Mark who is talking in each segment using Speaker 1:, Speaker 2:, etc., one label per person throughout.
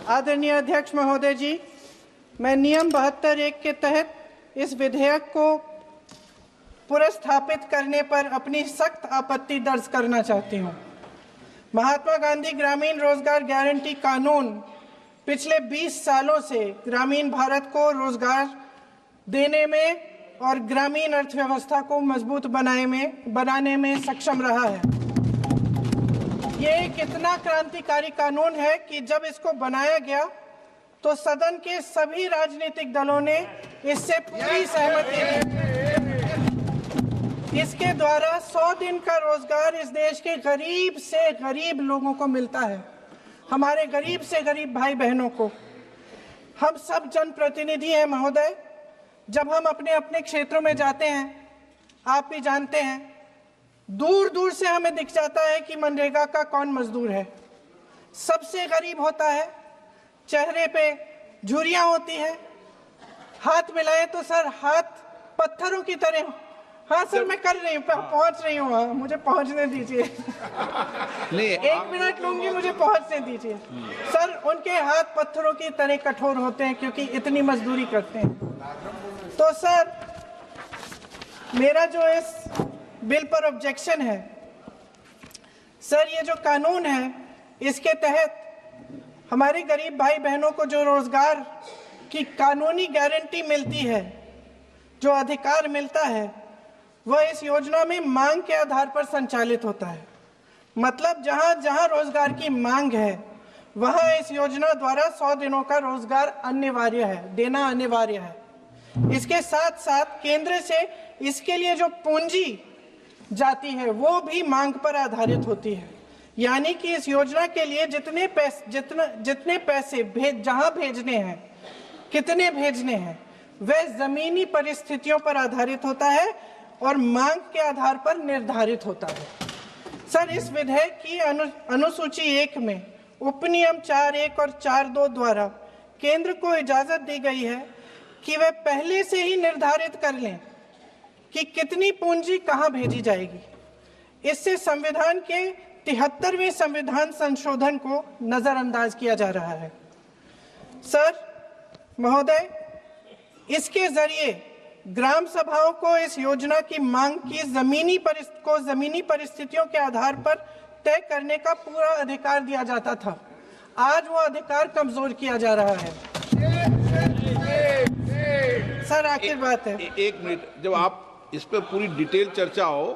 Speaker 1: आदरणीय अध्यक्ष महोदय जी, मैं नियम 72(1) के तहत इस विधेयक को पुनर्स्थापित करने पर अपनी सख्त आपत्ति दर्ज करना चाहती हूँ। महात्मा गांधी ग्रामीण रोजगार गारंटी कानून पिछले 20 सालों से ग्रामीण भारत को रोजगार देने में और ग्रामीण अर्थव्यवस्था को मजबूत बनाने में सक्षम रहा है। ये एक इतना क्रांतिकारी कानून है कि जब इसको बनाया गया तो सदन के सभी राजनीतिक दलों ने इससे पूरी सहमति दी। इसके द्वारा 100 दिन का रोजगार इस देश के गरीब से गरीब लोगों को मिलता है, हमारे गरीब से गरीब भाई बहनों को। हम सब जनप्रतिनिधि हैं महोदय, जब हम अपने अपने क्षेत्रों में जाते हैं, आप भी जानते हैं, दूर दूर से हमें दिख जाता है कि मनरेगा का कौन मजदूर है। सबसे गरीब होता है, चेहरे पे झुर्रियां होती है, हाथ मिलाए तो सर हाथ पत्थरों की तरह। हाँ सर, मैं कर रही हूँ, पहुंच रही हूँ, हाँ मुझे पहुंचने दीजिए। एक मिनट लूंगी, मुझे पहुंचने दीजिए। सर उनके हाथ पत्थरों की तरह कठोर होते हैं क्योंकि इतनी मजदूरी करते हैं। तो सर मेरा जो इस बिल पर ऑब्जेक्शन है, सर ये जो कानून है इसके तहत हमारे गरीब भाई बहनों को जो रोजगार की कानूनी गारंटी मिलती है, जो अधिकार मिलता है, वह इस योजना में मांग के आधार पर संचालित होता है। मतलब जहां जहां रोजगार की मांग है वहां इस योजना द्वारा 100 दिनों का रोजगार अनिवार्य है, देना अनिवार्य है। इसके साथ साथ केंद्र से इसके लिए जो पूंजी जाती है वो भी मांग पर आधारित होती है। यानी कि इस योजना के लिए जितने पैसे जहां भेजने हैं, कितने भेजने हैं, वह जमीनी परिस्थितियों पर आधारित होता है और मांग के आधार पर निर्धारित होता है। सर इस विधेयक की अनुसूची 1 में उपनियम 4(1) और 4(2) द्वारा केंद्र को इजाजत दी गई है कि वह पहले से ही निर्धारित कर लें कि कितनी पूंजी कहां भेजी जाएगी। इससे संविधान के 73वें संविधान संशोधन को नजरअंदाज किया जा रहा है। सर महोदय, इसके जरिए ग्राम सभाओं को इस योजना की मांग की जमीनी परिस्थितियों के आधार पर तय करने का पूरा अधिकार दिया जाता था। आज वो अधिकार कमजोर किया जा रहा है। सर आखिर बात है,
Speaker 2: एक मिनट, जब आप इस पे पूरी डिटेल चर्चा हो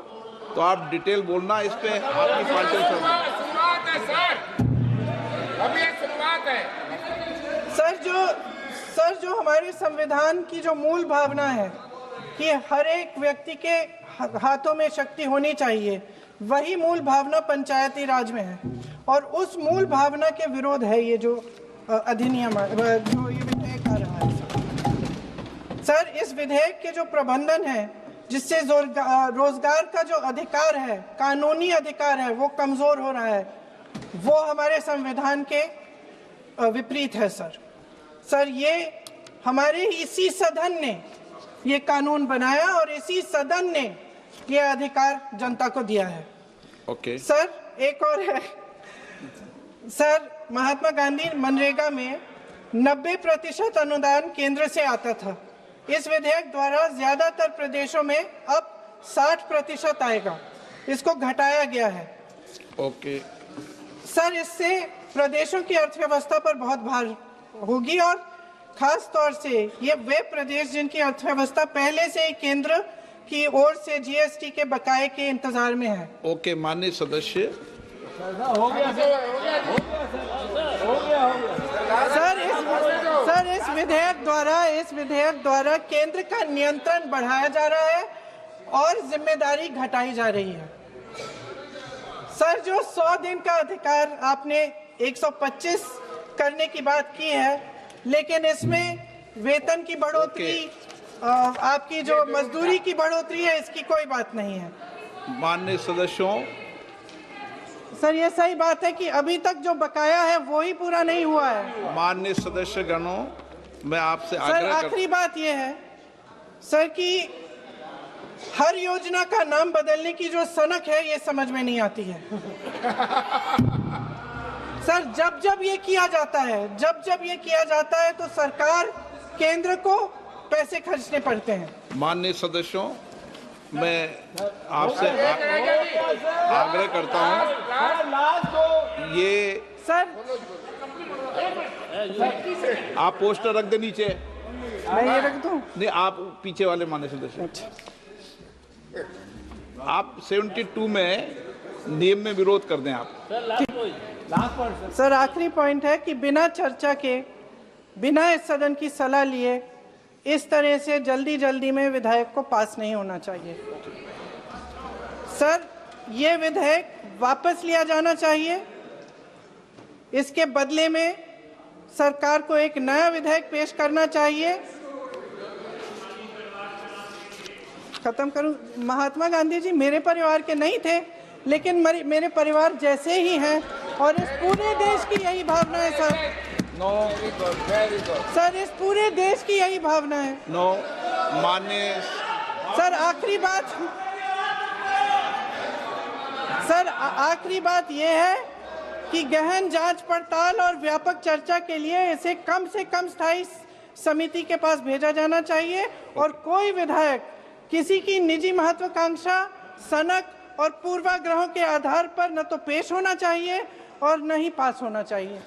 Speaker 2: तो आप डिटेल बोलना। इस पे आपकी पार्टी
Speaker 3: शुरुआत है सर, अभी शुरुआत है।
Speaker 1: सर जो हमारे संविधान की जो मूल भावना है कि हर एक व्यक्ति के हाथों में शक्ति होनी चाहिए, वही मूल भावना पंचायती राज में है और उस मूल भावना के विरोध है ये जो अधिनियम जो ये विधेयक आ रहा है। सर इस विधेयक के जो प्रबंधन है, जिससे रोजगार का जो अधिकार है, कानूनी अधिकार है, वो कमजोर हो रहा है, वो हमारे संविधान के विपरीत है। सर ये हमारे इसी सदन ने ये कानून बनाया और इसी सदन ने ये अधिकार जनता को दिया है।
Speaker 2: ओके।
Speaker 1: सर एक और है, सर महात्मा गांधी मनरेगा में 90% अनुदान केंद्र से आता था। इस विधेयक द्वारा ज्यादातर प्रदेशों में अब 60% आएगा, इसको घटाया गया है।
Speaker 2: ओके।
Speaker 1: सर इससे प्रदेशों की अर्थव्यवस्था पर बहुत भार होगी और खास तौर से ये वे प्रदेश जिनकी अर्थव्यवस्था पहले से ही केंद्र की ओर से जीएसटी के बकाये के इंतजार में है।
Speaker 2: ओके, माननीय सदस्य।
Speaker 1: सर इस विधेयक द्वारा केंद्र का नियंत्रण बढ़ाया जा रहा है और जिम्मेदारी घटाई जा रही है। सर जो 100 दिन का अधिकार आपने 125 करने की बात की है, लेकिन इसमें वेतन की बढ़ोतरी, आपकी जो मजदूरी की बढ़ोतरी है, इसकी कोई बात नहीं है।
Speaker 2: माननीय सदस्यों,
Speaker 1: सर ये सही बात है कि अभी तक जो बकाया है वो ही पूरा नहीं हुआ है।
Speaker 2: माननीय सदस्य गणों, मैं आपसे
Speaker 1: सर आखिरी बात ये है सर कि हर योजना का नाम बदलने की जो सनक है, ये समझ में नहीं आती है। सर जब जब ये किया जाता है, जब जब ये किया जाता है तो सरकार केंद्र को पैसे खर्चने पड़ते हैं।
Speaker 2: माननीय सदस्यों, मैं आपसे आग्रह करता हूं, ये
Speaker 1: सर
Speaker 2: आप पोस्टर रख दे नीचे।
Speaker 1: मैं ये रख दूं?
Speaker 2: नहीं, आप पीछे वाले माननीय सदस्य, आप 72 में नियम में विरोध कर दें आप।
Speaker 1: सर आखिरी पॉइंट है कि बिना चर्चा के, बिना इस सदन की सलाह लिए इस तरह से जल्दी जल्दी में विधेयक को पास नहीं होना चाहिए। सर ये विधेयक वापस लिया जाना चाहिए। इसके बदले में सरकार को एक नया विधेयक पेश करना चाहिए। खत्म करूं? महात्मा गांधी जी मेरे परिवार के नहीं थे, लेकिन मेरे परिवार जैसे ही हैं और इस पूरे देश की यही भावना है सर।
Speaker 2: नो,
Speaker 1: सर इस पूरे देश की यही भावना है।
Speaker 2: नो, माननीय
Speaker 1: सर आखिरी बात, सर आखिरी बात यह है कि गहन जांच पड़ताल और व्यापक चर्चा के लिए इसे कम से कम स्थायी समिति के पास भेजा जाना चाहिए और कोई विधायक किसी की निजी महत्वाकांक्षा, सनक और पूर्वाग्रहों के आधार पर न तो पेश होना चाहिए और न ही पास होना चाहिए।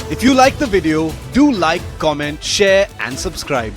Speaker 4: If you like the video, do like, comment, share and subscribe.